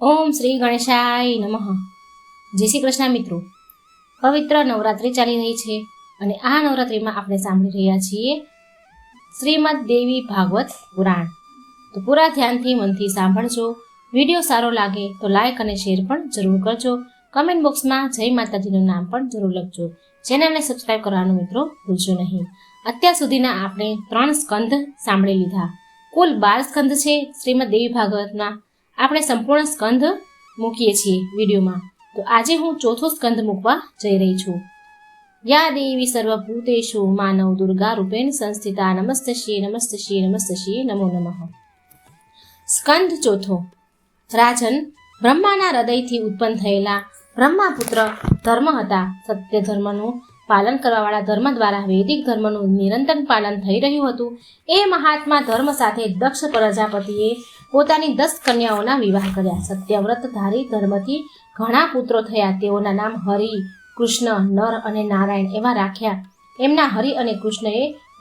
ઓમ શ્રી ગણેશાય નમઃ. જય શ્રી કૃષ્ણ મિત્રો. પવિત્ર નવરાત્રિ ચાલી રહી છે અને આ નવરાત્રિમાં આપણે સાંભળી રહ્યા છીએ શ્રીમદ દેવી ભાગવત પુરાણ. તો પૂરા ધ્યાનથી મનથી સાંભળજો. વિડીયો સારો લાગે તો લાઈક અને શેર પણ જરૂર કરજો. કમેન્ટ બોક્સમાં જય માતાજીનું નામ પણ જરૂર લખજો. ચેનલને સબસ્ક્રાઈબ કરવાનું મિત્રો ભૂલશો નહીં. અત્યાર સુધીના આપણે 3 સ્કંદ સાંભળી લીધા. કુલ 12 સ્કંદ છે શ્રીમદ દેવી ભાગવતમાં. આપણે સંપૂર્ણ સ્કંદ મૂકીએ છીએ વિડીયોમાં. તો આજે હું ચોથો સ્કંદ મૂકવા જઈ રહી છું. યા દેવી સર્વભૂતેષુ માનવ દુર્ગા રૂપેણ સંસ્થિતા નમસ્તશ્યે નમસ્તશ્યે નમસ્તશ્યે નમો નમઃ. સ્કંદ ચોથો. રાજન, બ્રહ્માના હૃદયથી ઉત્પન્ન થયેલા બ્રહ્માપુત્ર ધર્મ હતા. સત્ય ધર્મનું પાલન કરવાવાળા ધર્મ દ્વારા વૈદિક ધર્મનું નિરંતર પાલન થઈ રહ્યું હતું. એ મહાત્મા ધર્મ સાથે દક્ષ પ્રજાપતિએ પોતાની 10 કન્યાઓના વિવાહ કર્યા. સત્યવ્રત ધારી ધર્મથી ઘણા પુત્રો થયા. તેઓના નામ હરિ, કૃષ્ણ, નર અને નારાયણ એવા રાખ્યા. એમના હરિ અને કૃષ્ણએ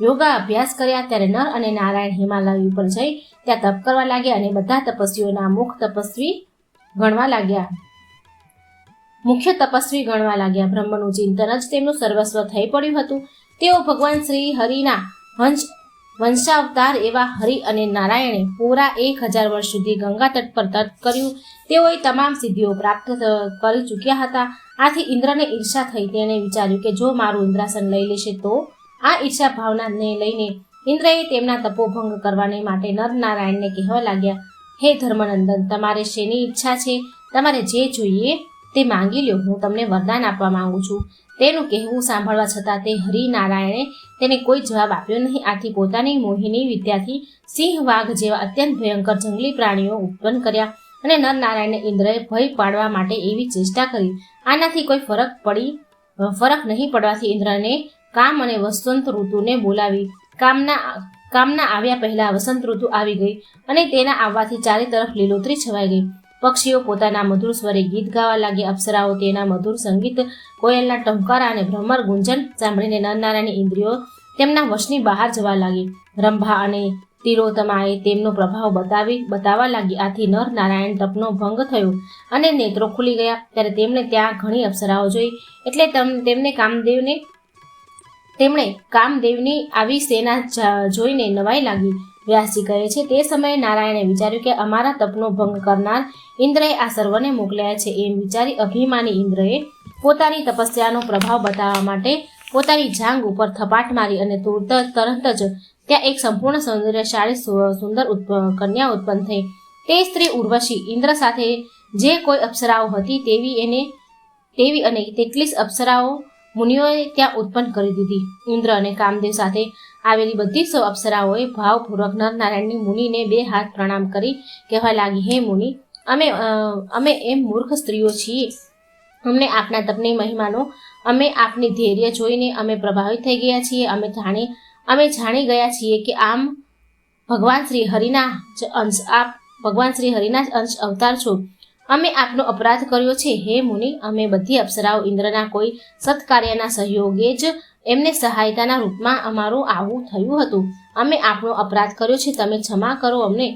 યોગા અભ્યાસ કર્યા. ત્યારે નર અને નારાયણ હિમાલય ઉપર જઈ ત્યાં તપ કરવા લાગ્યા અને બધા તપસ્વીઓના મુખ્ય તપસ્વી ગણવા લાગ્યા. બ્રહ્મનું ચિંતન જ તેમનું સર્વસ્વ થઈ પડ્યું હતું. તેઓ ભગવાન શ્રી હરિના વંશાવતાર એવા હરિ અને નારાયણે પૂરા 1000 વર્ષ સુધી ગંગા તટ પર તપ કર્યું. તેઓએ તમામ સિદ્ધિઓ પ્રાપ્ત કરી ચૂક્યા હતા. આથી ઇન્દ્રને ઈર્ષા થઈ. તેણે વિચાર્યું કે જો મારું ઇન્દ્રાસન લઈ લેશે તો. આ ઈર્ષા ભાવનાને લઈને ઇન્દ્રએ તેમના તપોભંગ કરવાને માટે નર નારાયણને કહેવા લાગ્યા, હે ધર્મનંદન, તમારે શેની ઈચ્છા છે? તમારે જે જોઈએ તે માંગી લ્યો. હું તમને વરદાન આપવા માંગુ છું. તેનું કહેવું સાંભળવા છતાં તે હરિનારાયણે તેને કોઈ જવાબ આપ્યો નહીં. આથી પોતાની મોહિની વિદ્યાથી સિંહ, વાઘ જેવા અત્યંત ભયંકર જંગલી પ્રાણીઓ ઉત્પન્ન કર્યા અને નરનારાયણને ઇન્દ્રએ ભય પાડવા માટે એવી ચેષ્ટા કરી. આનાથી કોઈ ફરક નહીં પડવાથી ઇન્દ્રને કામ અને વસંત ઋતુને બોલાવી. કામના આવ્યા પહેલા વસંત ઋતુ આવી ગઈ અને તેના આવવાથી ચારે તરફ લીલોતરી છવાઈ ગઈ. પક્ષીઓ પોતાના મધુર સ્વરે ગીત ગાવા લાગ્યા. અપ્સરાઓ તેના મધુર સંગીત, કોયલના ટહુકારા અને ભ્રમર ગુંજન સાંભળીને નરનારાયણની ઇન્દ્રિયો તેમના વશની બહાર જવા લાગી. રંભા અને તિલોત્તમાએ તેમનો પ્રભાવ બતાવવા લાગી. આથી નર નારાયણ તપનો ભંગ થયો અને નેત્રો ખુલી ગયા. ત્યારે તેમણે ત્યાં ઘણી અપ્સરાઓ જોઈ. એટલે તેમણે કામદેવની આવી સેના જોઈને નવાઈ લાગી. વ્યાસજી કહે છે, તે સમયે નારાયણે વિચાર્યું કે અમારા તપનો ભંગ કરનાર ઇન્દ્રએ આ સર્વને મોકલ્યા છે. એમ વિચારી અભિમાની ઇન્દ્રએ પોતાની તપસ્યાનો પ્રભાવ બતાવવા માટે પોતાની જાંઘ ઉપર થપાટ મારી અને તરત જ ત્યાં એક સંપૂર્ણ સૌંદર્યશાળી સુંદર કન્યા ઉત્પન્ન થઈ. તે સ્ત્રી ઉર્વશી ઇન્દ્ર સાથે જે કોઈ અપ્સરાઓ હતી તેવી અને તેટલી જ અપ્સરાઓ મુનિઓએ ત્યાં ઉત્પન્ન કરી દીધી. ઇન્દ્ર અને કામદેવ સાથે આવેલી બધી 100 અપ્સરાઓએ ભાવપૂર્વક નરનારાયણની મુનિને 2 હાથ પ્રણામ કરી કહેવા લાગી, હે મુનિ, અમે એમ મૂર્ખ સ્ત્રીઓ છીએ. અમને આપના તપની મહિમાનો, અમે આપની ધૈર્ય જોઈને અમે પ્રભાવિત થઈ ગયા છીએ. અમે જાણી ગયા છીએ કે આપ ભગવાન શ્રી હરિના જ અંશ અવતાર છો. અમે આપનો અપરાધ કર્યો છે. હે મુનિ, અમે બધી અપ્સરાઓ ઇન્દ્રના કોઈ સત્કાર્યના સહયોગે જ એમને સહાયતાના રૂપમાં અમારું આવું થયું હતું. અમે આપણો અપરાધ કર્યો છે. તમે ક્ષમા કરો અમને.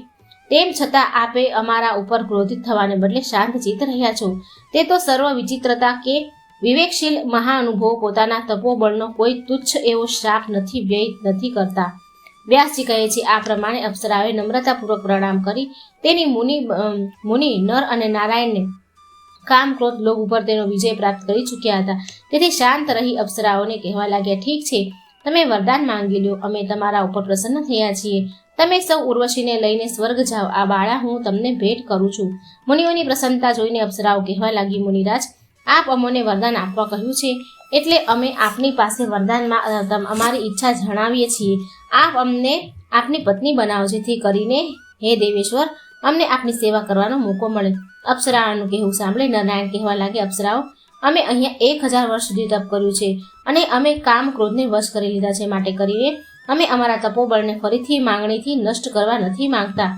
તેમ છતાં આપે અમારા ઉપર ક્રોધિત થવાને બદલે શાંતચિત્ત રહ્યા છો. તે તો સર્વ વિચિત્રતા કે વિવેકશીલ મહાનુભવો પોતાના તપોબળનો કોઈ તુચ્છ એવો શ્રાપ વ્યય નથી કરતા. વ્યાસજી કહે છે, આ પ્રમાણે અપ્સરાઓએ નમ્રતાપૂર્વક પ્રણામ કરી તેની મુનિ નર અને નારાયણને કામ, ક્રોધ, લોભ ઉપર તેનો વિજય પ્રાપ્ત કરી ચૂક્યા હતા. તેથી શાંત રહી અપ્સરાઓને કહેવા લાગ્યા, ઠીક છે, તમે વરદાન માંગી લ્યો. અમે તમારા ઉપર પ્રસન્ન થયા છીએ. તમે સૌ ઉર્વશીને લઈને સ્વર્ગ જાઓ. આ બાળા હું તમને ભેટ કરું છું. મુનિઓની પ્રસન્નતા જોઈને અપ્સરાઓ કહેવા લાગી, મુનિરાજ, આપ અમોને વરદાન આપવા કહ્યું છે એટલે અમે આપની પાસે વરદાનમાં અમારી ઈચ્છા જણાવીએ છીએ. આપ અમને આપની પત્ની બનાવો, જેથી કરીને હે દેવેશ્વર અમને આપની સેવા કરવાનો મોકો મળે. અપ્સરાઓનું કહેવું સાંભળી નરનારાયણ કહેવા લાગે, અપ્સરાઓ, અમે અહીંયા 1000 વર્ષ સુધી તપ કર્યું છે અને અમે કામ, ક્રોધને વશ કરી લીધા છે. માટે કરીને અમે અમારા તપોબળને ફરીથી માંગણીથી નષ્ટ કરવા નથી માંગતા.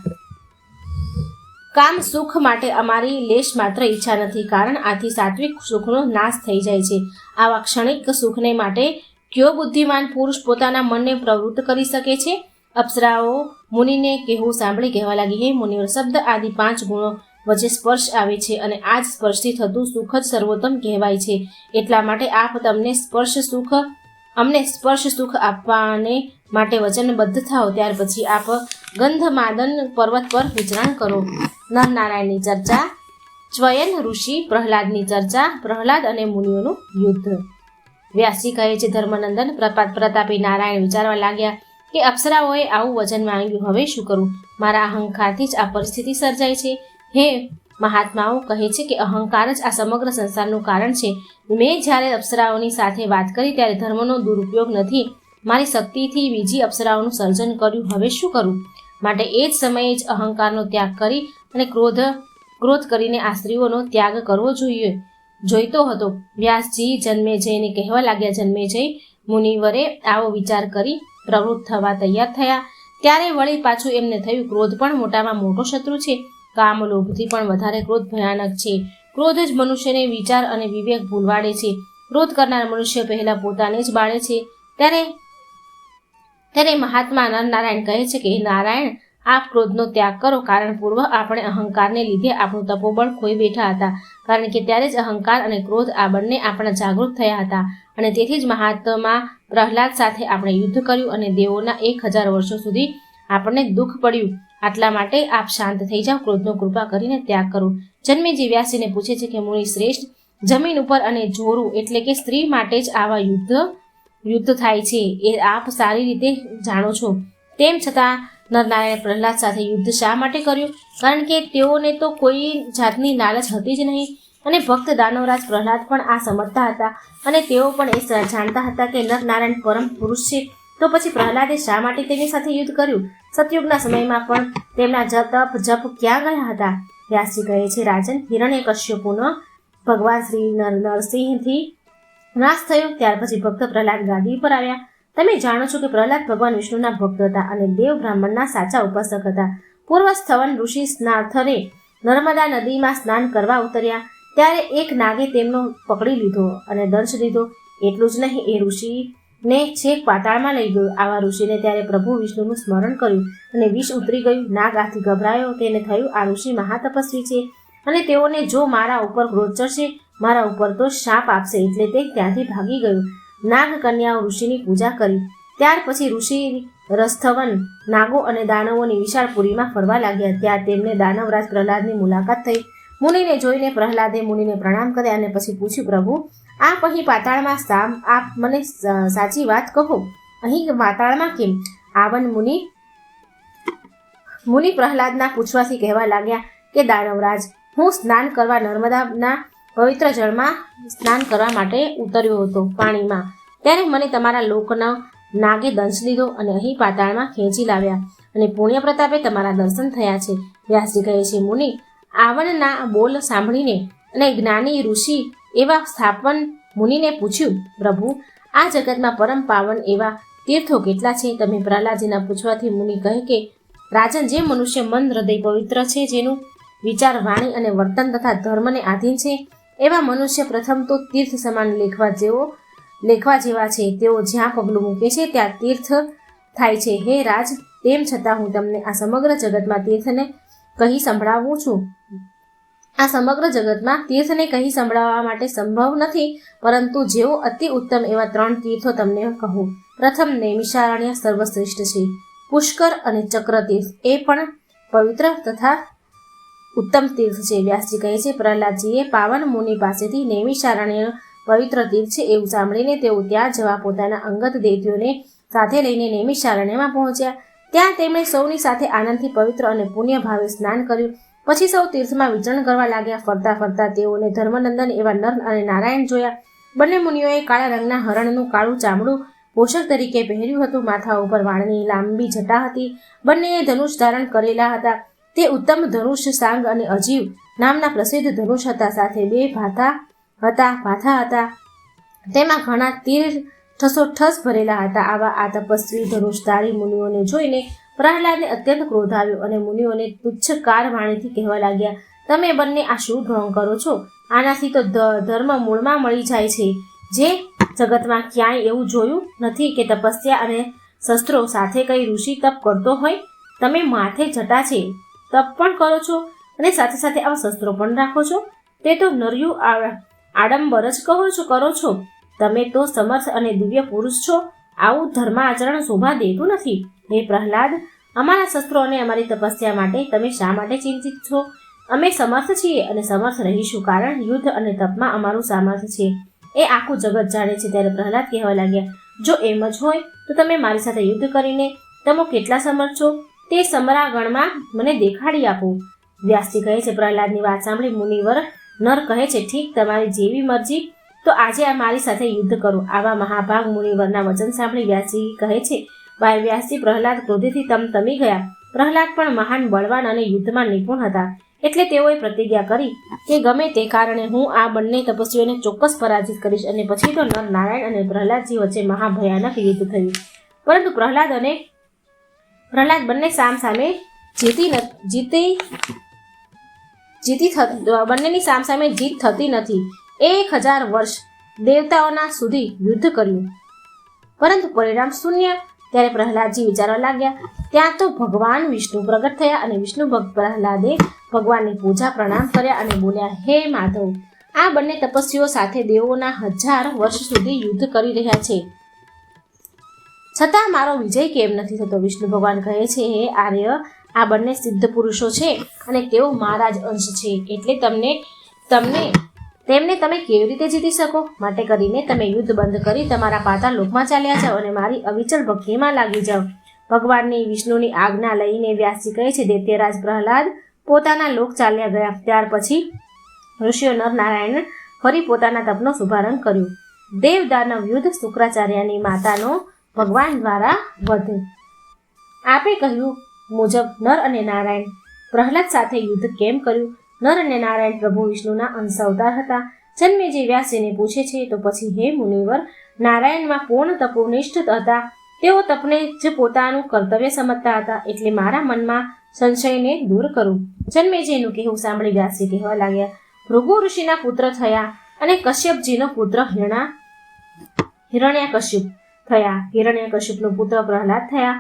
કામ સુખ માટે અમારી લેશ માત્ર ઈચ્છા નથી, કારણ આથી સાત્વિક સુખનો નાશ થઈ જાય છે. આવા ક્ષણિક સુખને માટે કયો બુદ્ધિમાન પુરુષ પોતાના મનને પ્રવૃત્ત કરી શકે છે? અપ્સરાઓ મુનિને કહેવું સાંભળી કહેવા લાગી, હે મુનિવર, શબ્દ આદિ 5 ગુણો વચ્ચે સ્પર્શ આવે છે અને આ જ સ્પર્શથી થતું સુખ જ સર્વોત્તમ કહેવાય છે. એટલા માટે આપ અમને સ્પર્શ સુખ આપવાને માટે વચનબદ્ધ થાઓ. ત્યાર પછી આપ ગંધમાદન પર્વત પર વિચરણ કરો. નરનારાયણની ચર્ચા, ચ્વયન ઋષિ પ્રહલાદની ચર્ચા, પ્રહલાદ અને મુનિઓનું યુદ્ધ. વ્યાસજી કહે છે, ધર્મનંદન પ્રતાપી નારાયણ વિચારવા લાગ્યા કે અપ્સરાઓએ આવું વચન માંગ્યું, હવે શું કરું? મારા અહંકારથી જ આ પરિસ્થિતિ સર્જાય છે. હે મહાત્માઓ કહે છે કે અહંકાર જ આ સમગ્ર સંસારનું કારણ છે. મેં જ્યારે અપ્સરાઓની સાથે વાત કરી ત્યારે ધર્મનો દુરુપયોગ નથી, મારી શક્તિથી બીજી અપ્સરાઓનું સર્જન કર્યું. હવે શું કરું? માટે એ જ સમયે જ અહંકારનો ત્યાગ કરી અને ક્રોધ કરીને આ સ્ત્રીઓનો ત્યાગ કરવો જોઈતો હતો. વ્યાસજી જન્મેજયને કહેવા લાગ્યા, જન્મેજય મુનિવરે આવો વિચાર કરી પ્રવૃત્ત થવા તૈયાર થયા. ત્યારે વળી પાછું એમને થયું, ક્રોધ પણ મોટામાં મોટો શત્રુ છે. કામ લોભથી પણ વધારે ક્રોધ ભયાનક છે. ક્રોધ જ મનુષ્યને વિચાર અને વિવેક ભૂલવાડે છે. ક્રોધ કરનાર મનુષ્ય પહેલા પોતાને જ બાળે છે. ત્યારે મહાત્મા નરનારાયણ કહે છે કે નારાયણ, આપ ક્રોધનો ત્યાગ કરો, કારણ પૂર્વ આપણે અહંકારને લીધે આપણું તપોબળ ખોઈ બેઠા હતા. કારણ કે ત્યારે જ અહંકાર અને ક્રોધ આ બંને આપણા જાગૃત થયા હતા અને તેથી જ મહાત્મા પ્રહલાદ સાથે આપણે યુદ્ધ કર્યું અને દેવોના 1000 વર્ષો સુધી આપણને દુઃખ પડ્યું. આટલા માટે આપ શાંત થઈ જાઓ, ક્રોધનો કૃપા કરીને ત્યાગ કરો. જન્મેજી વ્યાસજીને પૂછે છે કે મુનિ શ્રેષ્ઠ, જમીન ઉપર અને જોરું એટલે કે સ્ત્રી માટે જ આવા યુદ્ધ થાય છે એ આપ સારી રીતે જાણો છો. તેમ છતાં નરનારાયણ પ્રહલાદ સાથે યુદ્ધ શા માટે કર્યું? કારણ કે તેઓને તો કોઈ જાતની લાલચ હતી જ નહીં અને ભક્ત દાનવરાજ પ્રહલાદ પણ આ સમજતા હતા અને તેઓ પણ એ જાણતા હતા કે નરનારાયણ પરમ પુરુષ છે. તો પછી પ્રહલાદે શા માટે તેની સાથે યુદ્ધ કર્યું? સતયુગના સમયમાં પણ તેમના તપ જપ ક્યાં ગયા હતા? વ્યાસજી કહે છે, રાજન, હિરણ્યકશ્યપુનો ભગવાન શ્રી નરસિંહથી નાશ થયો. ત્યાર પછી ભક્ત પ્રહલાદ ગાદી પર આવ્યા. તમે જાણો છો કે પ્રહલાદ ભગવાન વિષ્ણુના ભક્ત હતા અને દેવ બ્રાહ્મણના સાચા ઉપાસક હતા. પૂર્વ સ્થવન ઋષિ સ્નાથરે નર્મદા નદીમાં સ્નાન કરવા ઉતર્યા ત્યારે એક નાગે તેમનો પકડી લીધો અને દંશ દીધો. એટલું જ નહીં, એ ઋષિને છેક પાતાળમાં લઈ ગયો. આવા ઋષિને ત્યારે પ્રભુ વિષ્ણુનું સ્મરણ કર્યું અને વિષ ઉતરી ગયું. નાગ આથી ગભરાયો. તેને થયું, આ ઋષિ મહાતપસ્વી છે અને તેઓને જો મારા ઉપર ક્રોધ ચડશે, મારા ઉપર તો શાપ આપશે, એટલે તે ત્યાંથી ભાગી ગયું. નાગ કન્યાઓ ઋષિની પૂજા કરી. ત્યાર પછી ઋષિ રસ્થવન નાગો અને દાનવોની વિશાળપુરીમાં ફરવા લાગ્યા. ત્યાં તેમને દાનવરાજ પ્રહલાદની મુલાકાત થઈ. મુનિને જોઈને પ્રહલાદે મુનિને પ્રણામ કર્યા અને પછી પૂછ્યું, પ્રભુ, આપ અહીં પાતાળમાં આપ મને સાચી વાત કહો, અહીં પાતાળમાં કેમ? આવન મુનિ પ્રહલાદના પૂછવાથી કહેવા લાગ્યા કે દાનવરાજ, હું સ્નાન કરવા નર્મદાના પવિત્ર જળમાં સ્નાન કરવા માટે ઉતર્યો હતો પાણીમાં. ત્યારે મને તમારા લોકના નાગે દંશ લીધો અને અહીં પાતાળમાં ખેંચી લાવ્યા અને પુણ્ય પ્રતાપે તમારા દર્શન થયા છે. વ્યાસજી કહે છે, મુનિ, આવનના બોલ સાંભળીને અને જ્ઞાની ઋષિ એવા સ્થાપન મુનિને પૂછ્યું, પ્રભુ, આ જગતમાં પરમ પાવન એવા તીર્થો કેટલા છે? તમે પ્રહલાદજીના પૂછવાથી મુનિ કહે કે રાજન, જે મનુષ્ય મન હૃદય પવિત્ર છે, જેનું વિચાર, વાણી અને વર્તન તથા ધર્મને આધીન છે, એવા મનુષ્ય પ્રથમ તો તીર્થ સમાન લેખવા જેવા છે. તેઓ જ્યાં પગલું મૂકે છે ત્યાં તીર્થ થાય છે. હે રાજ, તેમ છતાં હું તમને આ સમગ્ર જગતમાં તીર્થને કહી સંભળાવું છું. આ સમગ્ર જગતમાં તીર્થને કહી સંભળાવવા માટે સંભવ નથી, પરંતુ જેઓ અતિ ઉત્તમ એવા 3 તીર્થો તમને કહું. પ્રથમ નૈમિષારણ્ય સર્વશ્રેષ્ઠ છે. પુષ્કર અને ચક્ર તીર્થ એ પણ પવિત્ર તથા ઉત્તમ તીર્થ છે. વ્યાસજી કહે છે, પ્રહલાદજીએ પાવન મુનિ પાસેથી નૈમિષારણ્ય પવિત્ર તીર્થ છે એવું સાંભળીને તેઓ ત્યાં જવા પોતાના અંગત દૈત્યોને સાથે લઈને નૈમિષારણ્યમાં પહોંચ્યા. ત્યાં તેમણે સૌની સાથે આનંદથી પવિત્ર અને પુણ્ય ભાવે સ્નાન કર્યું. પછી સૌ તીર્થમાં વિચરણ કરવા લાગ્યા. ફરતા ફરતા તેઓને ધર્મનંદન એવા નર અને નારાયણ જોયા. બંને મુનિઓએ કાળા રંગના હરણનું કાળું ચામડું પોષક તરીકે પહેર્યું હતું. માથા ઉપર વાળની લાંબી જટા હતી. બંનેએ ધનુષ ધારણ કરેલા હતા. તે ઉત્તમ ધનુષ સાંગ અને અજીવ નામના પ્રસિદ્ધ ધનુષ હતા. સાથે 2 ભાથા હતા. તેમાં ઘણા તીર ઠસોઠસ ભરેલા હતા. આવા આ તપસ્વી ધનુષધારી મુનિઓને જોઈને પ્રહલાદને અત્યંત ક્રોધ આવ્યો અને મુનિઓને તુચ્છકાર વાણીથી કહેવા લાગ્યા, તમે બંને આ શું ઢોંગ કરો છો? આનાથી તો ધર્મ મૂળમાં મળી જાય છે. જે જગતમાં ક્યાંય એવું જોયું નથી કે તપસ્યા અને શસ્ત્રો સાથે કઈ ઋષિ તપ કરતો હોય. તમે માથે જટા છે, તપ પણ કરો છો અને સાથે સાથે આવા શસ્ત્રો પણ રાખો છો? તે તો નર્યું આડંબર જ કરો છો. તમે તો સમર્થ અને દિવ્ય પુરુષ છો. આવું ધર્માચરણ શોભા દેતું નથી. હે પ્રહલાદ, અમારા શસ્ત્રો અને અમારી તપસ્યા માટે તમે શા માટે ચિંતિત છો? અમે સમર્થ છીએ અને સમર્થ રહીશું, કારણ યુદ્ધ અને તપમાં અમારું સામર્થ્ય છે એ આખું જગત જાણે છે. ત્યારે પ્રહલાદ કહેવા લાગ્યા, જો એમ જ હોય તો તમે મારી સાથે યુદ્ધ કરીને તમે કેટલા સમર્થ છો તે સમરાગણમાં મને દેખાડી આપો. વ્યાસજી કહે છે, પ્રહલાદની વાત સાંભળી મુનિવર નર કહે છે, ઠીક, તમારી જેવી મરજી, તો આજે મારી સાથે યુદ્ધ કરો. આવા મહાભાગ મુનિવરના વચન સાંભળી વ્યાસજી કહે છે, વ્યાસજી પ્રહલાદ ક્રોધેથી તમતમી ગયા. પ્રહલાદ પણ મહાન બળવાન અને યુદ્ધમાં નિપુણ હતા, એટલે તેઓએ પ્રતિજ્ઞા કરી કે ગમે તે કારણે હું આ બંને તપસ્વીઓને ચોક્કસ પરાજિત કરીશ. અને પછી તો નર નારાયણ અને પ્રહલાદજી વચ્ચે મહાભયાનક યુદ્ધ થયું. પરંતુ પ્રહલાદ બંને સામસામે બંનેની સામસામે જીત થતી નથી. 1000 વર્ષ દેવતાઓના સુધી યુદ્ધ કર્યું, પરંતુ પરિણામ શૂન્ય. ત્યારે પ્રહલાદજી વિચારવા લાગ્યા. ત્યાં તો ભગવાન વિષ્ણુ પ્રગટ થયા અને વિષ્ણુ ભક્ત પ્રહલાદે ભગવાનની પૂજા પ્રણામ કર્યા અને બોલ્યા, હે માધવ, આ બંને તપસ્વીઓ સાથે દેવોના 1000 વર્ષ સુધી યુદ્ધ કરી રહ્યા છે, છતાં મારો વિજય કેમ નથી થતો? વિષ્ણુ ભગવાન કહે છે, હે આર્ય, આ બંને સિદ્ધ પુરુષો છે અને તેઓ મારા જ અંશ છે, એટલે તેમને તમે કેવી રીતે જીતી શકો? માટે કરીને તમે યુદ્ધ બંધ કરી તમારા પાતાળ લોકમાં ચાલ્યા જાઓ અને મારી અવિચલ ભક્તિમાં લાગી જાઓ. ભગવાનની વિષ્ણુની આજ્ઞા લઈને વ્યાસજી કહે છે, દૈત્યરાજ પ્રહલાદ પોતાના લોક ચાલ્યા ગયા. ત્યાર પછી ઋષિઓ નર નારાયણ ફરી પોતાના તપનો શુભારંભ કર્યો. દેવ દાનવ યુદ્ધ શુક્રાચાર્યની માતાનો ભગવાન દ્વારા વધ. આપે કહ્યું મુજબ નર અને નારાયણ પ્રહલાદ સાથે યુદ્ધ કેમ કર્યું? નર અને નારાયણ પ્રભુ વિષ્ણુના અંશ અવતાર હતા. જન્મેજય વ્યાસજીને પૂછે છે, તો પછી હે મુનિવર, નારાયણમાં પૂર્ણ તપોનિષ્ઠ હતા. તેઓ તપને જ પોતાનું કર્તવ્ય સમજતા હતા, એટલે મારા મનમાં સંશયને દૂર કરું. જન્મેજયનું કહેવું સાંભળી વ્યાસજી કહેવા લાગ્યા, ભૃગુ ઋષિના પુત્ર થયા અને કશ્યપજીનો પુત્ર હિરણ્યકશ્યપ થયા. હિરણ્યકશ્યપનો પુત્ર પ્રહલાદ થયા.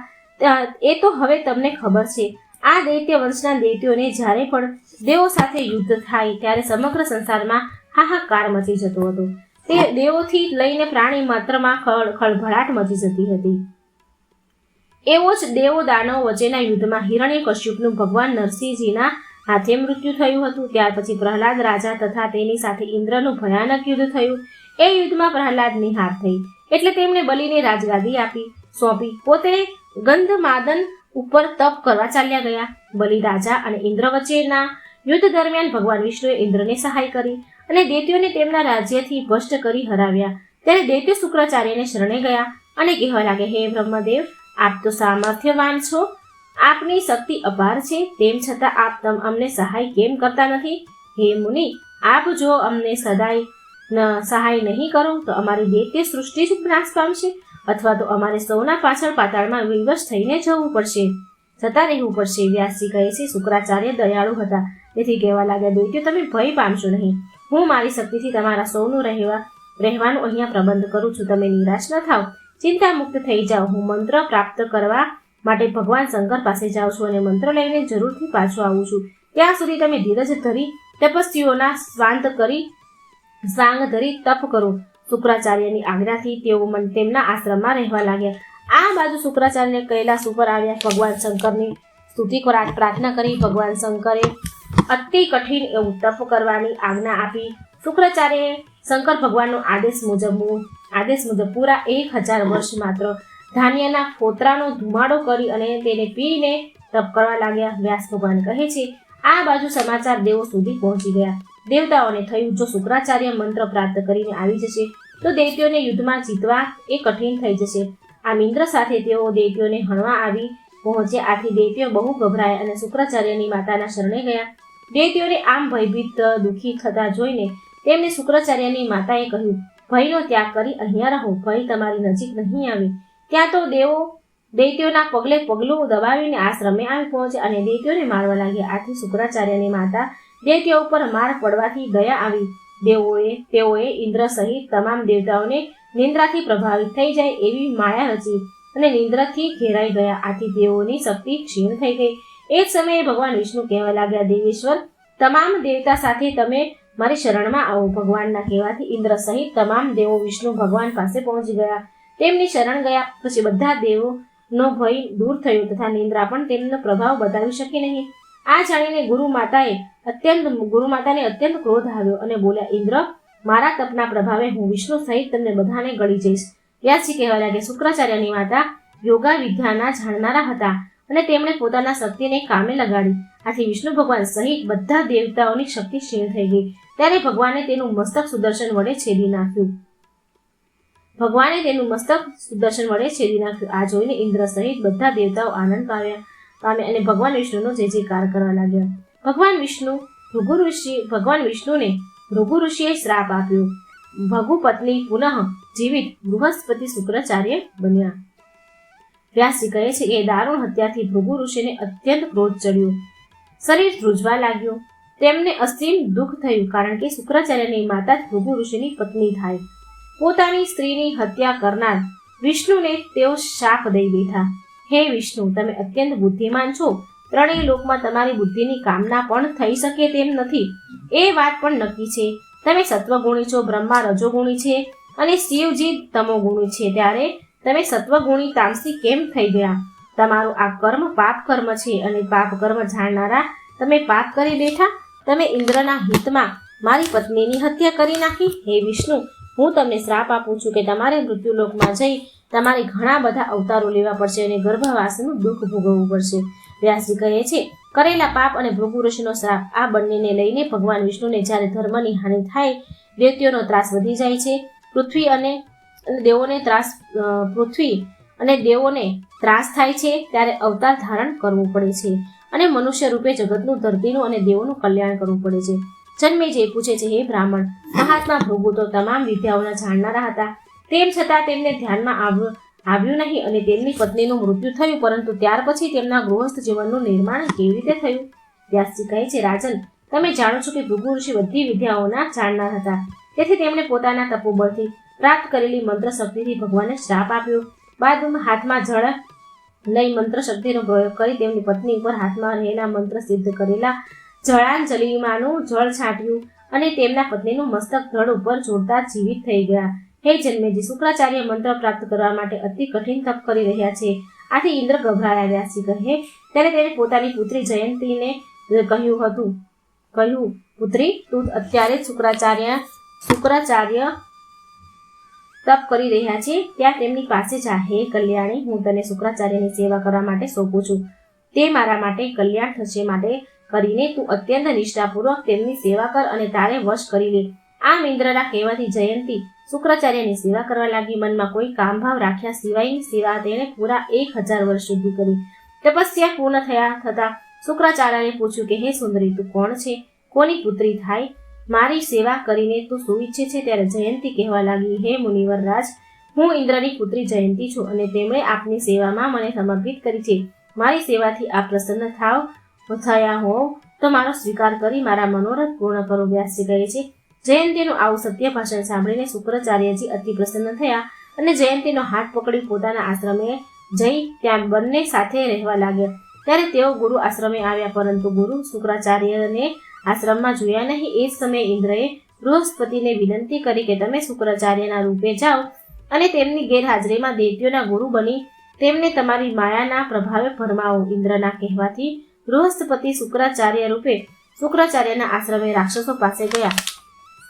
એ તો હવે તમને ખબર છે. આ દૈત્ય વંશના દૈત્યોને જ્યારે પણ દેવો સાથે યુદ્ધ થાય ત્યારે સમગ્ર સંસારમાં હાહાકાર મચી જતો હતો. તે દેવોથી લઈને પ્રાણી માત્રમાં ખળભળાટ મચી જતી હતી. એવો જ દેવો દાનવો વચ્ચેના યુદ્ધમાં હિરણ્યકશ્યપનું ભગવાન નરસિંહજીના હાથે મૃત્યુ થયું હતું. ત્યાર પછી પ્રહલાદ રાજા તથા તેની સાથે ઇન્દ્રનું ભયાનક યુદ્ધ થયું. એ યુદ્ધમાં પ્રહલાદની હાર થઈ, એટલે તેમણે બલિને રાજગાદી સોંપી. પોતે ગંધમાદન ઉપર તપ કરવા ચાલ્યા ગયા. બલિ રાજા અને ઇન્દ્ર વચ્ચેના યુદ્ધ દરમિયાન ભગવાન વિષ્ણુએ ઇન્દ્રને સહાય કરી અને દૈત્યોને તેમના રાજ્યથી ભ્રષ્ટ કરી હરાવ્યા. ત્યારે દૈત્ય શુક્રાચાર્યને શરણે ગયા અને કહેવા લાગે, હે બ્રહ્મદેવ, આપ તો સામર્થ્યવાન છો, આપની શક્તિ અપાર છે, તેમ છતાં આપ અમને સહાય કેમ કરતા નથી? હે મુનિ, આપ જો અમને સહાય નહીં કરો તો અમારી દૈત્ય સૃષ્ટિ જ નાશ પામશે, અથવા તો અમારે સૌના પાછળ પાતાળમાં વિવશ થઈને જવું પડશે, જતા રહેવું પડશે. વ્યાસજી કહે છે, શુક્રાચાર્ય દયાળુ હતા, તેથી કહેવા લાગ્યા, દૈત્યો તમે ભય પામશો નહીં. હું મારી શક્તિથી તમારા સૌનું રહેવાનું અહીંયા પ્રબંધ કરું છું. તમે નિરાશ ન થાવ, ચિંતા મુક્ત થઈ જાઓ. હું મંત્ર પ્રાપ્ત કરવા માટે ભગવાન શંકર પાસે જાઉં છું અને મંત્ર લઈને જરૂરથી પાછો આવું છું. ત્યાં સુધી તમે ધીરજ ધરી તપસ્વીઓના સ્વાંગ ધરી તપ કરો. શુક્રાચાર્યની આજ્ઞાથી તેઓ તેમના આશ્રમમાં રહેવા લાગ્યા. આ બાજુ શુક્રાચાર્ય કૈલાસ ઉપર આવ્યા. ભગવાન શંકરની સ્તુતિ પ્રાર્થના કરી. ભગવાન શંકરે અતિ કઠિન એવું તપ કરવાની આજ્ઞા આપી. શુક્રાચાર્યએ શંકર ભગવાનનો આદેશ મુજબ પૂરા 1000 વર્ષ માત્ર ધાન્યના ફોતરાનો ધુમાડો કરી અને તેને પીને તપ કરવા લાગ્યા. વ્યાસ ભગવાન કહે છે, આ બાજુ સમાચાર દેવો સુધી પહોંચી ગયા. દેવતાઓને થયું, જો શુક્રાચાર્ય મંત્ર પ્રાપ્ત કરીને આવી જશે તો દૈત્યોને યુદ્ધમાં જીતવા એ કઠિન થઈ જશે. આમ ઇન્દ્ર સાથે તેઓ દૈત્યોને હણવા આવી પહોંચ્યા. આથી દૈત્યો બહુ ગભરાયા અને શુક્રાચાર્યની માતાના શરણે ગયા. દૈત્યોને આમ ભયભીત દુઃખી થતા જોઈને તેમને શુક્રાચાર્યની માતાએ કહ્યું, ભયનો ત્યાગ કરી અહીંયા રહો, ભય તમારી નજીક નહીં આવે. ત્યાં તો દેવો દૈત્યોના પગલે પગલું દબાવીને આશ્રમે આવી પહોંચ્યા અને દૈત્યોને મારવા લાગ્યા. આથી શુક્રાચાર્યની માતા દૈત્યો ઉપર માર પડવાથી દયા આવી. તેઓએ ઇન્દ્ર સહિત તમામ દેવતાઓને નિંદ્રાથી પ્રભાવિત થઈ જાય એવી માયા રચી અને નિંદ્રાથી ઘેરાઈ ગયા. આથી તેઓની શક્તિ ક્ષીણ થઈ ગઈ. એ જ સમયે ભગવાન વિષ્ણુ કહેવા લાગ્યા, દેવેશ્વર, તમામ દેવતા સાથે તમે મારી શરણમાં આવો. ભગવાનના કહેવાથી ઇન્દ્ર સહિત તમામ દેવો વિષ્ણુ ભગવાન પાસે પહોંચી ગયા. તેમની શરણ ગયા પછી બધા દેવોનો ભય દૂર થયો તથા નિંદ્રા પણ તેમનો પ્રભાવ બતાવી શકી નહીં. આ જાણીને ગુરુમાતાને અત્યંત ક્રોધ આવ્યો અને બોલ્યા, ઇન્દ્ર, મારા તપના પ્રભાવે હું વિષ્ણુ સહિત તમને બધાને ગળી જઈશ. વ્યાસજી કહેવા લાગ્યા, શુક્રાચાર્યની માતા યોગા વિદ્યાના જાણનારા હતા અને તેમણે પોતાના શક્તિને કામે લગાડી. આથી વિષ્ણુ ભગવાન સહિત બધા દેવતાઓની શક્તિ ક્ષીણ થઈ ગઈ. ત્યારે ભગવાને તેનું મસ્તક સુદર્શન વડે છેદી નાખ્યું. આ જોઈને ઇન્દ્ર સહિત બધા દેવતાઓ આનંદ પામ્યા અને ભગવાન વિષ્ણુનો જય જયકાર કરવા લાગ્યા. ભગવાન વિષ્ણુને ભૃગુ ઋષિએ શ્રાપ આપ્યો. ભૃગુ પત્ની પુનઃ જીવિત બૃહસ્પતિ શુક્રાચાર્ય બન્યા. વ્યાસજી કહે છે કે દારૂણ હત્યાથી ભૃગુ ઋષિને અત્યંત ક્રોધ ચડ્યો. શરીર ધ્રુજવા લાગ્યું. તેમને અસીમ દુઃખ થયું, કારણ કે શુક્રાચાર્યની માતા જ ભૃગુ ઋષિની પત્ની થાય. પોતાની સ્ત્રીની હત્યા કરનાર વિષ્ણુને તેઓ શાપ દઈ બેઠા. હે વિષ્ણુ, તમે અત્યંત બુદ્ધિમાન છો. ત્રણેય લોકમાં તમારી બુદ્ધિની કામના પણ થઈ શકે તેમ નથી. એ વાત પણ નક્કી છે. તમે સત્વગુણી છો, બ્રહ્મા રજોગુણી છે અને શિવજી તમોગુણી છે. ત્યારે તમે સત્વગુણી તામસી કેમ થઈ ગયા? તમારું આ કર્મ પાપ કર્મ છે અને પાપ કર્મ જાણનારા તમે પાપ કરી બેઠા. તમે ઇન્દ્રના હિતમાં મારી પત્નીની હત્યા કરી નાખી. હે વિષ્ણુ, હું તમને શ્રાપ આપું છું કે તમારે મૃત્યુલોકમાં જઈ તમારે ઘણા બધા અવતારો લેવા પડશે અને ગર્ભવાસનું દુઃખ ભોગવવું પડશે. વ્યાસજી કહે છે, કરેલા પાપ અને ભૃગુ ઋષિનો શ્રાપ આ બંનેને લઈને ભગવાન વિષ્ણુને જ્યારે ધર્મની હાનિ થાય, વ્યક્તિઓનો ત્રાસ વધી જાય છે, પૃથ્વી અને દેવોને ત્રાસ થાય છે, ત્યારે અવતાર ધારણ કરવું પડે છે અને મનુષ્ય રૂપે જગતનું, ધરતીનું અને દેવોનું કલ્યાણ કરવું પડે છે. જન્મેજય પૂછે છે, હે બ્રાહ્મણ, મહાત્મા ભૃગુ તો તમામ વિદ્યાઓના જાણનારા હતા. તેમ છતાં તેમને ધ્યાનમાં આવ્યું નહીં અને તેમની પત્નીનું મૃત્યુ થયું, પરંતુ ત્યાર પછી તેમના ગૃહસ્થ જીવનનું નિર્માણ કેવી રીતે થયું? વ્યાસજી કહે છે, રાજન, તમે જાણો છો કે ભૃગુ ઋષિ બધી વિદ્યાઓના જાણનાર હતા. તેથી તેમણે પોતાના તપોબળથી પ્રાપ્ત કરેલી મંત્ર શક્તિથી ભગવાનને શ્રાપ આપ્યો. બાદમાં હાથમાં જળ લઈ મંત્ર શક્તિનો પ્રયોગ કરી તેમની પત્ની ઉપર હાથમાં રહેલા મંત્ર સિદ્ધ કરેલા જળાંજલિમાંનું જળ છાંટ્યું અને તેમના પત્નીનું મસ્તક ધડ ઉપર જોડતા જીવિત થઈ ગયા. હે જન્મેજી, શુક્રાચાર્ય મંત્ર પ્રાપ્ત કરવા માટે અતિ કઠિન તપ કરી રહ્યા છે. આથી ઇન્દ્ર ગભરાયા. વ્યાસજી કહે ત્યારે તેને પોતાની પુત્રી જયંતીને કહ્યું, પુત્રી, તું અત્યારે શુક્રાચાર્ય તપ કરી રહ્યા છે ત્યાં તેમની પાસે જા. હે કલ્યાણી, હું તને શુક્રાચાર્યની સેવા કરવા માટે સોંપું છું. તે મારા માટે કલ્યાણ થશે. માટે કરીને તું અત્યંત નિષ્ઠાપૂર્વક તેમની સેવા કર અને તારે વશ કરી લે. આમ ઇન્દ્રના કહેવાથી જયંતી શુક્રાચાર્યની સેવા કરવા લાગી. મનમાં કોઈ કામભાવ રાખ્યા સિવાયની સેવા તેણે પૂરા 1000 વર્ષ સુધી કરી. તપસ્યા પૂર્ણ થતા શુક્રાચાર્યને પૂછ્યું કે હે સુંદરી, તું કોણ છે? કોની પુત્રી થાય? મારી સેવા કરીને તું શું ઈચ્છે છે? ત્યારે જયંતી કહેવા લાગી, હે મુનિવર રાજ, હું ઇન્દ્રની પુત્રી જયંતી છું અને તેમણે આપની સેવામાં મને સમર્પિત કરી છે. મારી સેવાથી આપ પ્રસન્ન થયા હોવ તો મારો સ્વીકાર કરી મારા મનોરથ પૂર્ણ કરો. વ્યાસજી કહે છે, જયંતીનું આવું સત્ય ભાષણ સાંભળીને શુક્રાચાર્યજી અતિ પ્રસન્ન થયા અને જયંતીનો હાથ પકડી પોતાના આશ્રમે જઈ ત્યાં બંને સાથે રહેવા લાગ્યા. ત્યારે તેઓ ગુરુ આશ્રમે આવ્યા, પરંતુ ગુરુ શુક્રાચાર્યને આશ્રમમાં જોયા નહીં. એ જ સમયે ઇન્દ્રએ બૃહસ્પતિને વિનંતી કરી કે તમે શુક્રાચાર્યના રૂપે જાઓ અને તેમની ગેરહાજરીમાં દૈત્યોના ગુરુ બની તેમને તમારી માયાના પ્રભાવે ભરમાવો. ઇન્દ્રના કહેવાથી બૃહસ્પતિ શુક્રાચાર્યના આશ્રમે રાક્ષસો પાસે ગયા.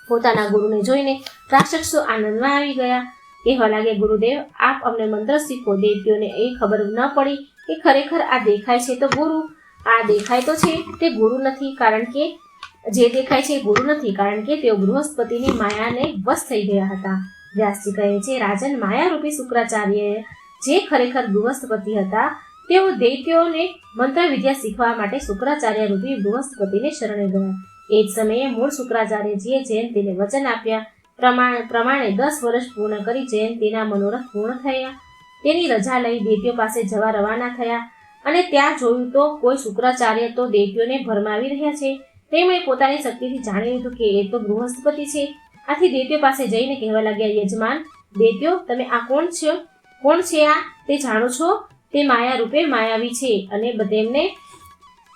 પોતાના ગુરુને જોઈને રાક્ષસો આનંદમાં આવી ગયા. કહેવા લાગે, ગુરુદેવ, આપ અમને મંત્ર શીખો. દૈત્યોને એ ખબર ન પડી કે ખરેખર આ દેખાય છે તો ગુરુ, આ દેખાય તો છે તે ગુરુ નથી, કારણ કે જે દેખાય છે ગુરુ નથી, કારણ કે તેઓ બૃહસ્પતિની માયાને વશ થઈ ગયા હતા. વ્યાસજી કહે છે, રાજન, માયારૂપી શુક્રાચાર્ય જે ખરેખર બૃહસ્પતિ હતા, તેઓ દૈત્યોને મંત્ર વિદ્યા શીખવા માટે શુક્રાચાર્ય રૂપી બૃહસ્પતિને શરણે ગયા. એ જ સમયે મૂળ શુક્રાચાર્યજીએ જયંતીને વચન આપ્યા પ્રમાણે 10 વર્ષ પૂર્ણ કરી જયંતીના મનોરથ પૂર્ણ થયા. તેની રજા લઈ દૈત્યો પાસે જવા રવાના થયા અને ત્યાં જોયું તો કોઈ શુક્રાચાર્ય તો દૈત્યોને ભરમાવી રહ્યા છે. તેમણે પોતાની શક્તિથી જાણી લીધું કે એ તો બૃહસ્પતિ છે. આથી દૈત્યો પાસે જઈને કહેવા લાગ્યા, યજમાન, દૈત્યો, તમે આ કોણ છે આ તે જાણો છો? તે માયા રૂપે માયાવી છે અને તેમને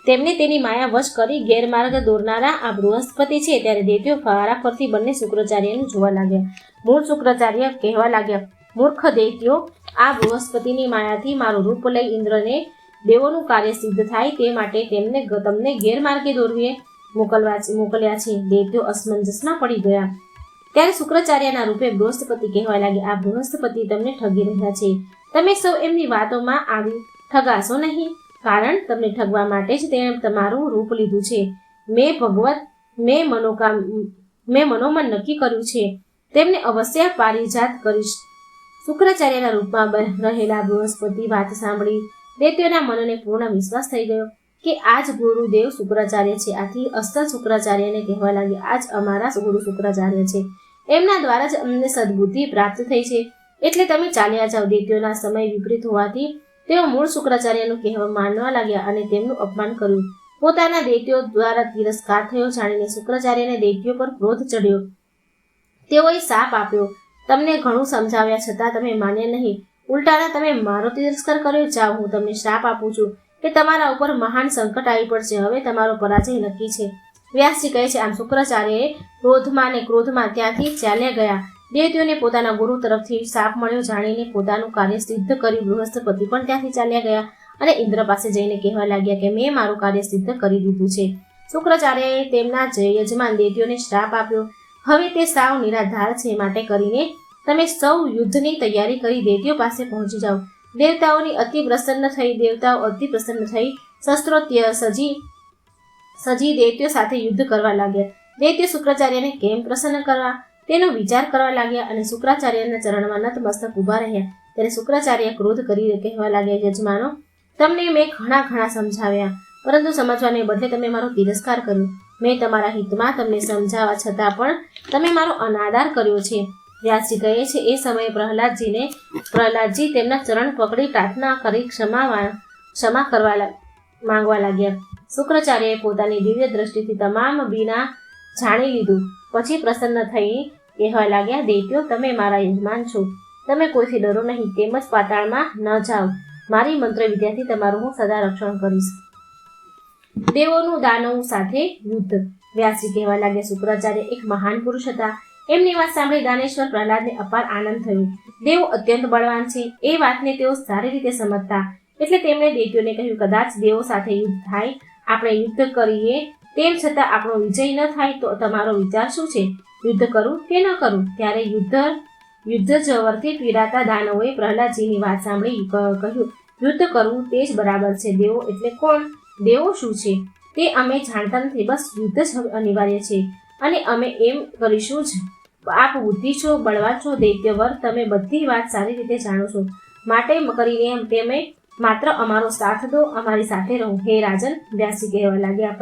તેમને તેની માયા વશ કરી ગેરમાર્ગ દોરનારા આ બૃહસ્પતિ છે. ત્યારે દૈત્યો ફારા પરથી બંને શુક્રાચાર્યનું જોવા લાગ્યા. મૂળ શુક્રાચાર્ય કહેવા લાગ્યા, મૂર્ખ દૈત્યો, આ બૃહસ્પતિની માયાથી મારું રૂપ લઈ ઇન્દ્રને દેવોનું કાર્ય સિદ્ધ થાય તે માટે તમને ગેરમાર્ગે દોરવીએ મોકલ્યા છે. દૈત્યો અસમંજસમાં પડી ગયા. ત્યારે શુક્રાચાર્યના રૂપે બૃહસ્પતિ કહેવા લાગ્યા, આ બૃહસ્પતિ તમને ઠગી રહ્યા છે. તમે સૌ એમની વાતોમાં આવી ઠગાશો નહીં, કારણ તમને ઠગવા માટે જ તેણે તમારું રૂપ લીધું છે. મેં મનોમન નક્કી કર્યું છે, તેમને અવશ્ય પારિજાત કરીશ. શુક્રાચાર્યના રૂપમાં રહેલા બૃહસ્પતિ વાત સાંભળી દૈત્યોના મનને પૂર્ણ વિશ્વાસ થઈ ગયો કે આ જ ગુરુદેવ શુક્રાચાર્ય છે. આથી અસ્તર શુક્રાચાર્યને કહેવા લાગ્યા, આ જ અમારા ગુરુ શુક્રાચાર્ય છે. એમના દ્વારા જ અમને સદબુદ્ધિ પ્રાપ્ત થઈ છે, એટલે તમે ચાલ્યા જાઓ. દૈત્યોના સમય વિપરીત હોવાથી તેઓ મૂળ શુક્રાચાર્યનું કહેવા માનવા લાગ્યા અને તેમનું અપમાન કર્યું. પોતાના દૈત્યો દ્વારા તિરસ્કાર થયો જાણીને શુક્રાચાર્યને દૈત્યો પર ક્રોધ ચડ્યો. તેઓએ શાપ આપ્યો, તમને ઘણું સમજાવ્યા છતાં તમે માન્યા નહીં. ઉલટાના તમે મારો તિરસ્કાર કર્યો. જાઓ, હું તમને શ્રાપ આપું છું કે તમારા ઉપર મહાન સંકટ આવી પડશે. હવે તમારો પરાજય નક્કી છે. વ્યાસજી કહે છે, આમ શુક્રાચાર્યએ ક્રોધમાં ને ક્રોધમાં ત્યાંથી ચાલ્યા ગયા. દૈત્યોને પોતાના ગુરુ તરફથી શાપ મળ્યો જાણીને પોતાનું કાર્ય સિદ્ધ કરી બૃહસ્પતિ પણ ત્યાંથી ચાલ્યા ગયા અને ઇન્દ્ર પાસે જઈને કહેવા લાગ્યા કે મેં મારું કાર્ય સિદ્ધ કરી દીધું છે. શુક્રાચાર્યએ તેમના યજમાન દૈત્યોને શ્રાપ આપ્યો. હવે તે સાવ નિરાધાર છે, માટે કરીને તમે સૌ યુદ્ધની તૈયારી કરી દૈત્યો પાસે પહોંચી જાઓ. દેવતાઓ અતિ પ્રસન્ન થઈ શસ્ત્રો સજી દૈત્યો સાથે યુદ્ધ કરવા લાગ્યા. દૈત્યો શુક્રાચાર્યને કેમ પ્રસન્ન કરવા તેનો વિચાર કરવા લાગ્યા અને શુક્રાચાર્યના ચરણમાં નતમસ્તક ઊભા રહ્યા. ત્યારે શુક્રાચાર્ય ક્રોધ કરી કહેવા લાગ્યા, યજમાનો, તમને મેં ઘણા સમજાવ્યા, પરંતુ સમજવાને બદલે તમે મારો તિરસ્કાર કર્યો. મેં તમારા હિતમાં તમને સમજાવવા છતાં પણ તમે મારો અનાદર કર્યો છે. વ્યાસજી કહે છે, એ સમયે પ્રહલાદજી તેમના ચરણ પકડી પ્રાર્થના કરી ક્ષમા કરવા માંગવા લાગ્યા. શુક્રાચાર્યએ પોતાની દિવ્ય દ્રષ્ટિથી તમામ બીના જાણી લીધું. પછી પ્રસન્ન થઈ કહેવા લાગ્યા, દૈત્યો, તમે મારા યજમાન છો, તમે કોઈથી ડરો નહીં, તેમજ પાતાળમાં ન જાઓ. મારી મંત્ર વિદ્યાથી તમારું હું સદા રક્ષણ કરીશ. દેવોનું દાનવો સાથે યુદ્ધ. વ્યાસજી કહેવા લાગ્યા, શુક્રાચાર્ય એક મહાન પુરુષ હતા. એમની વાત સાંભળી દાનેશ્વર પ્રહલાદને અપાર આનંદ થયો. દેવો અત્યંત બળવાન છે એ વાતને તેઓ સારી રીતે સમજતા, એટલે તેમણે દૈત્યોને કહ્યું, કદાચ દેવો સાથે યુદ્ધ થાય, આપણે યુદ્ધ કરીએ, તેમ છતાં આપણો વિજય ન થાય તો તમારો વિચાર શું છે? યુદ્ધ કરું કે ન કરું? ત્યારે યુદ્ધ જવરથી પીડાતા દાનવોએ પ્રહલાદજીની વાત સાંભળી કહ્યું, યુદ્ધ કરવું તે જ બરાબર છે. દેવો એટલે કોણ? દેવો શું છે તે અમે જાણતા નથી. બસ યુદ્ધ જ અનિવાર્ય છે અને અમે એમ કરીશું જ. આપ બુદ્ધિ છો, બળવાન છો, દૈત્યવર, તમે બધી વાત સારી રીતે જાણો છો, માટે કરીને તમે માત્ર અમારો સાથ દો, અમારી સાથે રહો. હે રાજન, વ્યાસજી કહેવા લાગ્યા,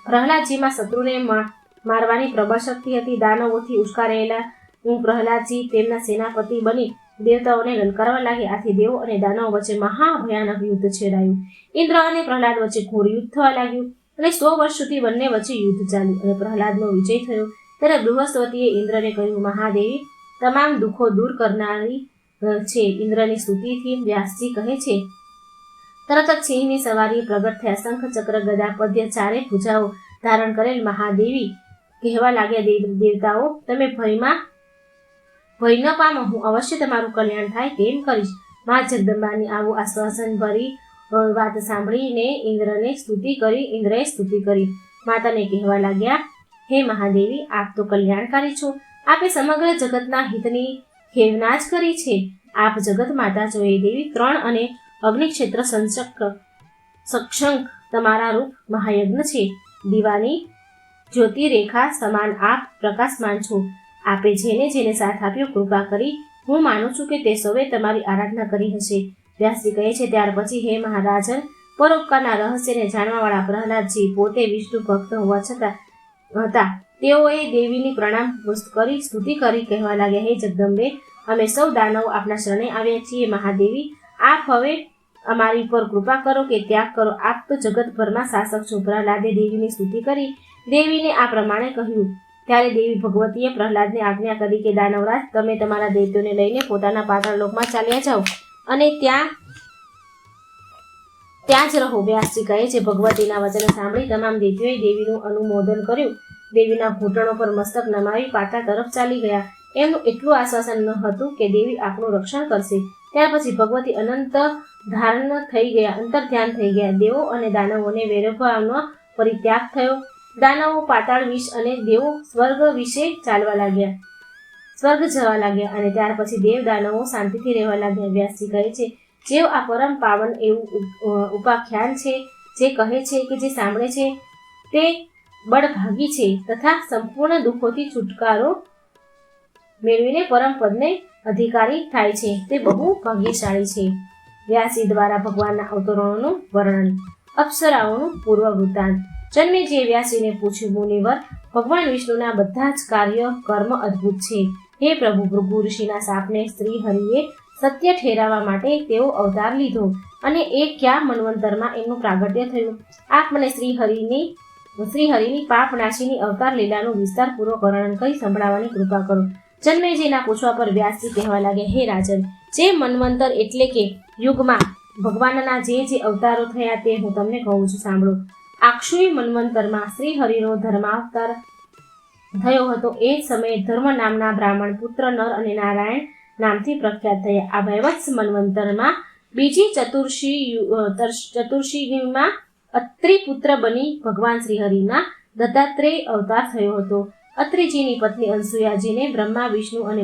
પ્રહલાદજીમાં શત્રુને મારવાની પ્રબળ શક્તિ હતી. દાનવોથી ઉશ્કેરાયેલા પ્રહલાદજી તેમના સેનાપતિ બની દેવતાઓને લલકારવા લાગ્યા. આથી દેવો અને દાનવો વચ્ચે મહાભયાનક યુદ્ધ છેડાયું. ઇન્દ્ર અને પ્રહલાદ વચ્ચે ઘોર યુદ્ધ થવા લાગ્યું અને 100 વર્ષ સુધી બંને વચ્ચે યુદ્ધ ચાલ્યું અને પ્રહલાદનો વિજય થયો. ત્યારે બૃહસ્પતિએ ઇન્દ્રને કહ્યું, મહાદેવી તમામ દુઃખો દૂર કરનારી છે. ઇન્દ્રની સ્તુતિથી વ્યાસજી કહે છે, તરત જ સિંહની સવારી પ્રગટ થયા. શંખ, ચક્ર, ગદા, પદ્ય ચારે ભુજાઓ ધારણ કરેલ મહાદેવી કહેવા લાગ્યા, દેવતાઓ, તમે ભય ન પામો, હું અવશ્ય તમારું કલ્યાણ થાય તેમ કરીશ. મા જગદંબાની આવું આશ્વાસન ભરી વાત સાંભળીને ઇન્દ્રએ સ્તુતિ કરી. માતાને કહેવા લાગ્યા, હે મહાદેવી, આપ તો કલ્યાણકારી છો. આપે સમગ્ર જગતના હિતની ખેવના જ કરી છે. આપ જગત માતા છો. હે દેવી, 3 અને અગ્નિક્ષેત્ર સક્ષંક તમારા રૂપ મહાયજ્ઞ છે. દીવાની જ્યોતિ રેખા સમાન આપ પ્રકાશમાન છો. આપે જેને સાથ આપ્યો, કૃપા કરી હું માનું છું કે તે સૌએ તમારી આરાધના કરી હશે. વ્યાસજી કહે છે, ત્યાર પછી હે મહારાજન, પરોપકારના રહસ્યને જાણવાવાળા પ્રહલાદજી પોતે વિષ્ણુ ભક્ત હોવા છતાં હતા. તેઓએ દેવીની પ્રણામ કરી સ્તુતિ કરી કહેવા લાગ્યા, હે જગદંબે, અમે સૌ દાનવો આપના શરણે આવ્યા છીએ. મહાદેવી, આપ હવે અમારી પર કૃપા કરો કે ત્યાગ કરો. આપ તો જગતભરમાં શાસક છો. પ્રહલાદે દેવીની સ્તુતિ કરી દેવીને આ પ્રમાણે કહ્યું. ત્યારે દેવી ભગવતીએ પ્રહલાદને આજ્ઞા કરી કે દાનવરાજ, તમે તમારા દૈત્યોને લઈને પોતાના પાતાળ લોકમાં ચાલ્યા જાઓ અને ત્યાં ત્યાં જ રહો. વ્યાસજી કહે છે, ભગવતીના વચન સાંભળી તમામ દેવીઓએ દેવીનું અનુમોદન કર્યું. દેવીના ઘૂંટણો પર મસ્તક નમાવી પાટા તરફ ચાલી ગયા. એમનું એટલું આશ્વાસન ન હતું કે દેવી આપણું રક્ષણ કરશે. ત્યાર પછી ભગવતી અનંત ધારણ થઈ ગયા, અંતર્ધ્યાન થઈ ગયા. દેવો અને દાનવોને વૈરભાવનો પરિત્યાગ થયો. દાનવો પાતાળ વિષ અને દેવો સ્વર્ગ વિશે ચાલવા લાગ્યા, સ્વર્ગ જવા લાગ્યા, અને ત્યાર પછી દેવ દાનવો શાંતિથી રહેવા લાગ્યા. વ્યાસજી કહે છે, જેઓ આ પરમ પાવન એવું ઉપાખ્યાન છે, જે કહે છે કે જે સાંભળે છે તે બળભાગી છે તથા સંપૂર્ણ દુઃખોથી છુટકારો મેળવીને પરમ પદને અધિકારી થાય છે, તે બહુ ભાગ્યશાળી છે. વ્યાસજી દ્વારા ભગવાનના અવતરણોનું વર્ણન. અપ્સરાઓનું પૂર્વ વૃત્તાંત. જન્મેજયે વ્યાસજીને પૂછ્યું, મુનિવર, ભગવાન વિષ્ણુના બધા જ કાર્ય કર્મ અદ્ભુત છે. હે પ્રભુ, ભૃગુ ઋષિના શાપને શ્રી હરિએ સત્ય ઠેરાવવા માટે તેઓ અવતાર લીધો, અને એ કયા મન્વંતરમાં એમનું પ્રાગટ્ય થયું? આપ મને શ્રી હરિની પાપનાશીની અવતાર લીલાનું વિસ્તારપૂર્વક વર્ણન કરી સંભળાવવાની કૃપા કરો. જન્મેજયના પૂછવા પર વ્યાસજી કહેવા લાગ્યા, હે રાજન, જે મન્વંતર એટલે કે યુગમાં ભગવાનના જે અવતારો થયા તે હું તમને કહું છું, સાંભળો. આક્ષુરી મન્વંતરમાં શ્રી હરિનો ધર્માવતાર થયો હતો. એ સમયે ધર્મ નામના બ્રાહ્મણ પુત્ર નર અને નારાયણ નામથી પ્રખ્યાત થયા. આ વૈવત્સ મન્વંતરમાં બીજી ચતુર્ષીમાં અત્રિ પુત્ર બની ભગવાન શ્રી હરિના દત્તાત્રેય અવતાર થયો હતો. અત્રિજીની પત્ની અનસુયાજીને બ્રહ્મા, વિષ્ણુ અને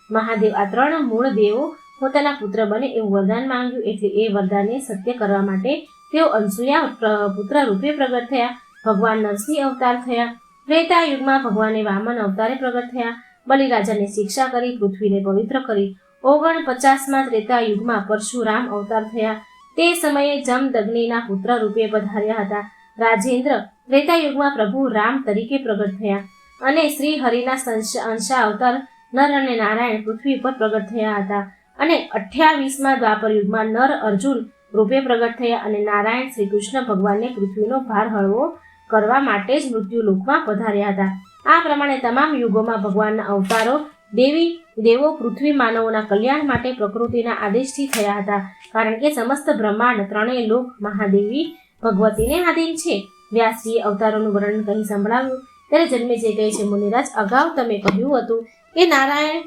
મહાદેવ આ ત્રણ મૂળ દેવો પોતાના પુત્ર બને એવું વરદાન માંગ્યું. એટલે એ વરદાનને સત્ય કરવા માટે તેઓ અનસુયા પુત્ર રૂપે પ્રગટ થયા. ભગવાન નરસિંહ અવતાર થયા. ત્રેતા યુગમાં ભગવાને વામન અવતારે પ્રગટ થયા. બલિરાજાને શિક્ષા કરી પૃથ્વીને પવિત્ર કરી. 49માં ત્રેતા યુગમાં પરશુરામ અવતાર થયા. તે સમયે જમદગ્નિના પુત્ર રૂપે પધાર્યા હતા. રાજેન્દ્ર ત્રેતા યુગમાં પ્રભુ રામ તરીકે પ્રગટ થયા, અને શ્રી હરિના અંશા અવતાર નર અને નારાયણ પૃથ્વી પર પ્રગટ થયા હતા. અને 28માં દ્વાપર યુગમાં નર અર્જુન રૂપે પ્રગટ થયા, અને નારાયણ શ્રી કૃષ્ણ ભગવાનને પૃથ્વીનો ભાર હળવો કરવા માટે જ મૃત્યુલોકમાં પધાર્યા હતા. આ પ્રમાણે તમામ યુગોમાં ભગવાનના અવતારો દેવો પૃથ્વી માનવોના કલ્યાણ માટે પ્રકૃતિના આદેશથી થયા હતા, કારણ કે સમસ્ત બ્રહ્માંડ ત્રણેય લોક મહાદેવી ભગવતીને આધીન છે. વ્યાસજીએ અવતારોનું વર્ણન કહી સંભળાવ્યું. ત્યારે જન્મેજય કહે છે, મુનિરાજ, અગાઉ તમે કહ્યું હતું કે નારાયણ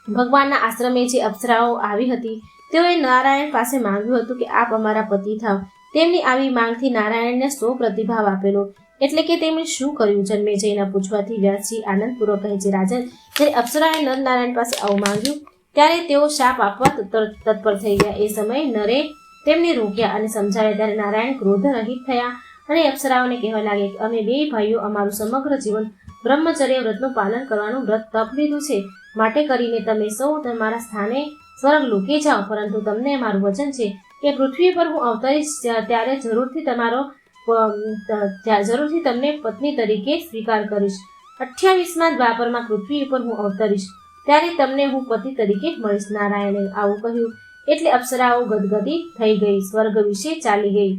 ભગવાનના આશ્રમે જે અપ્સરાઓ આવી હતી તેઓએ નારાયણ પાસે માંગ્યું હતું કે આપ અમારા પતિ થાવ. તેમની આવી માંગથી નારાયણને સો પ્રતિભાવ આપેલો, એટલે કે તેમણે શું કર્યું? જન્મેજયના પૂછવાથી વ્યાસજી આનંદપૂર્વક કહે છે, રાજન, જ્યારે અપ્સરાએ નર નારાયણ પાસે આવું માંગ્યું ત્યારે તેઓ શાપ આપવા તત્પર થઈ ગયા. એ સમયે નરે તેમને રોક્યા અને સમજાવ્યા. ત્યારે નારાયણ ક્રોધ રહિત થયા અને અપ્સરાઓને કહેવા લાગે કે અમે બે ભાઈઓ અમારું સમગ્ર જીવન બ્રહ્મચર્ય વ્રતનું પાલન કરવાનું વ્રત તપ લીધું છે, માટે કરીને તમે સૌ તમારા સ્થાને સ્વર્ગ લોકે જાઓ, પરંતુ તમને મારું વચન છે કે પૃથ્વી પર હું અવતરીશ ત્યારે જરૂરથી તમને પત્ની તરીકે સ્વીકાર કરીશ. 28માં દ્વાપરમાં પૃથ્વી ઉપર હું અવતરીશ ત્યારે તમને હું પતિ તરીકે મળીશ. નારાયણે આવું કહ્યું એટલે અપ્સરાઓ ગદગદી થઈ ગઈ, સ્વર્ગ વિશે ચાલી ગઈ.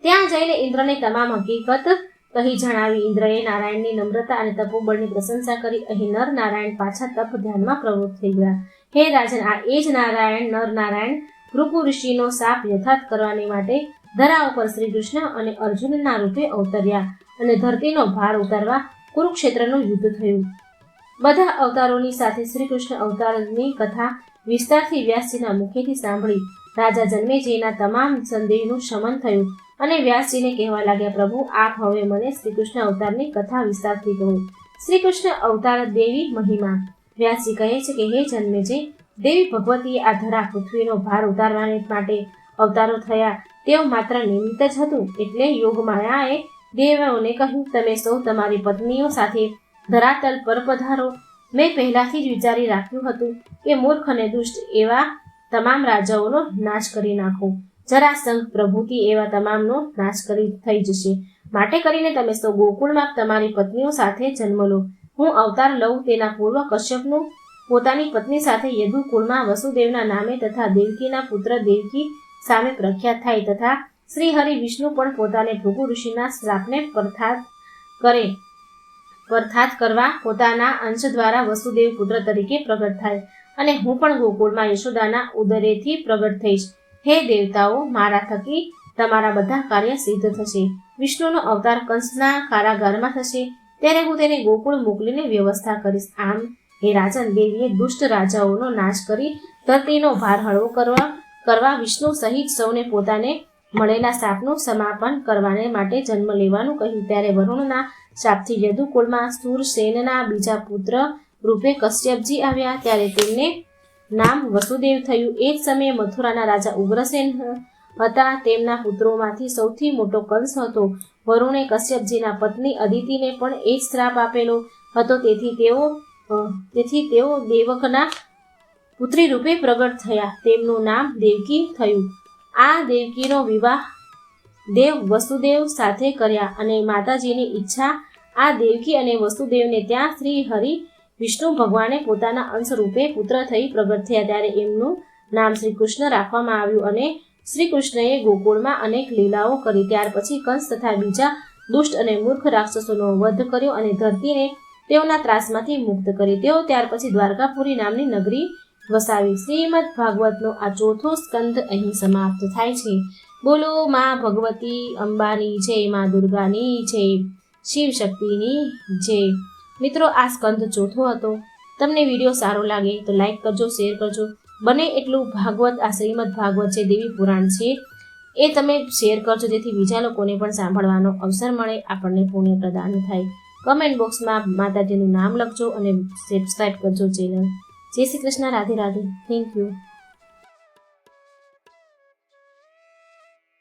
ત્યાં જઈને ઇન્દ્રને તમામ હકીકત કહી જણાવી. ઇન્દ્રએ નારાયણની નમ્રતા અને તપોબળની પ્રશંસા કરી. અહીં નર નારાયણ પાછા તપ ધ્યાનમાં પ્રવૃત્ત થઈ ગયા. હે રાજન, આ એ જ નારાયણ નર નારાયણ ભૃગુ ઋષિનો શાપ યથાર્થ કરવાની માટે ધરા ઉપર શ્રી કૃષ્ણ અને અર્જુનના રૂપે અવતર્યા, અને ધરતીનો ભાર ઉતારવા કુરુક્ષેત્રનું યુદ્ધ થયું. બધા અવતારોની સાથે શ્રી કૃષ્ણ અવતારની કથા વિસ્તારથી વ્યાસજીના મુખેથી સાંભળી રાજા જન્મેજયના તમામ સંદેહનું શમન થયું, અને વ્યાસજીને કહેવા લાગ્યા, પ્રભુ, આપ હવે મને શ્રી કૃષ્ણ અવતારની કથા વિસ્તારથી કહો. શ્રી કૃષ્ણ અવતાર દેવી મહિમા. વ્યાસજી કહે છે કે હે જન્મેજય, દેવી ભગવતીએ આ ધરા પૃથ્વીનો ભાર ઉતારવાને માટે અવતારો થયા. તેઓ માત્ર નિમિત્ત જ હતું. એટલે યોગમાયાએ દેવોને કહ્યું, તમે સૌ તમારી પત્નીઓ સાથે ધરાતલ પર પધારો. મેં પહેલાથી જ વિચારી રાખ્યું હતું કે મૂર્ખ અને દુષ્ટ એવા તમામ રાજાઓનો નાશ કરી નાખો. જરાસંઘ પ્રભૃતિ એવા તમામનો નાશ થઈ જશે. માટે કરીને તમે સૌ ગોકુળમાં તમારી પત્નીઓ સાથે જન્મ લો. હું અવતાર લઉં તેના પૂર્વ કશ્યપનું પોતાની પત્ની સાથે યદુકુળમાં વસુદેવના નામે તથા દેવકીના પુત્ર દેવકી સામે પ્રખ્યાત થાય, તથા શ્રી હરિ વિષ્ણુ પણ પોતાને ભૃગુ ઋષિના શ્રાપને પરથાત કરવા પોતાના અંશ દ્વારા વસુદેવ પુત્ર તરીકે પ્રગટ થાય, અને હું પણ ગોકુળમાં યશોદાના ઉદરેથી પ્રગટ થઈશ. હે દેવતાઓ, મારા થકી તમારા બધા કાર્ય સિદ્ધ થશે. વિષ્ણુનો અવતાર કંસના કારાગારમાં થશે, ત્યારે હું તેને ગોકુળ મોકલીને વ્યવસ્થા કરીશ. આમ હે રાજન, દેવીએ દુષ્ટ રાજાઓનો નાશ કરી ધરતીનો ભાર હળવો કરવા વિષ્ણુ સહિત સૌને પોતાને મળેલા શાપનું સમાપન કરવાને માટે જન્મ લેવાનું કહ્યું. ત્યારે વરુણના શાપથી યદુકુળમાં સુરસેનના બીજા પુત્ર રૂપે કશ્યપજી આવ્યા. ત્યારે તેમને નામ વસુદેવ થયું. એ જ સમયે મથુરાના રાજા ઉગ્રસેન હતા. તેમના પુત્રોમાંથી સૌથી મોટો કંસ હતો. વરુણે કશ્યપજીના પત્ની અદિતિને પણ એ જ શ્રાપ આપેલો હતો. તેથી તેઓ દેવકના પુત્રી રૂપે પ્રગટ થયા. તેમનું નામ દેવકી થયું. આ દેવકીનો વિવાહ દેવ વસુદેવ સાથે કર્યા અને માતાજીની ઈચ્છા આ દેવકી અને વસુદેવને ત્યાં શ્રી હરિ વિષ્ણુ ભગવાને પોતાના અંશ રૂપે પુત્ર થઈ પ્રગટ થયા. ત્યારે એમનું નામ શ્રી કૃષ્ણ રાખવામાં આવ્યું અને શ્રી કૃષ્ણએ ગોકુળમાં અનેક લીલાઓ કરી. ત્યાર પછી કંસ તથા બીજા દુષ્ટ અને મૂર્ખ રાક્ષસોનો વધ કર્યો અને ધરતીને તેઓના ત્રાસમાંથી મુક્ત કરી. તેઓ ત્યાર પછી દ્વારકાપુરી નામની નગરી વસાવી. શ્રીમદ ભાગવતનો આ ચોથો સ્કંદ અહીં સમાપ્ત થાય છે. બોલો માં ભગવતી અંબાની જય, માં દુર્ગાની જય, શિવ શક્તિની જય. મિત્રો, આ સ્કંદ ચોથો હતો. તમને વિડીયો સારો લાગે તો લાઈક કરજો, શેર કરજો. બને એટલું ભાગવત, આ શ્રીમદ ભાગવત છે, દેવી પુરાણ છે, એ તમે શેર કરજો, જેથી બીજા લોકોને પણ સાંભળવાનો અવસર મળે, આપણને પુણ્ય પ્રદાન થાય. કમેન્ટ બોક્સમાં માતાજીનું નામ લખજો અને સબસ્ક્રાઈબ કરજો ચેનલ. જય શ્રી કૃષ્ણ. રાધે રાધે. Thank you.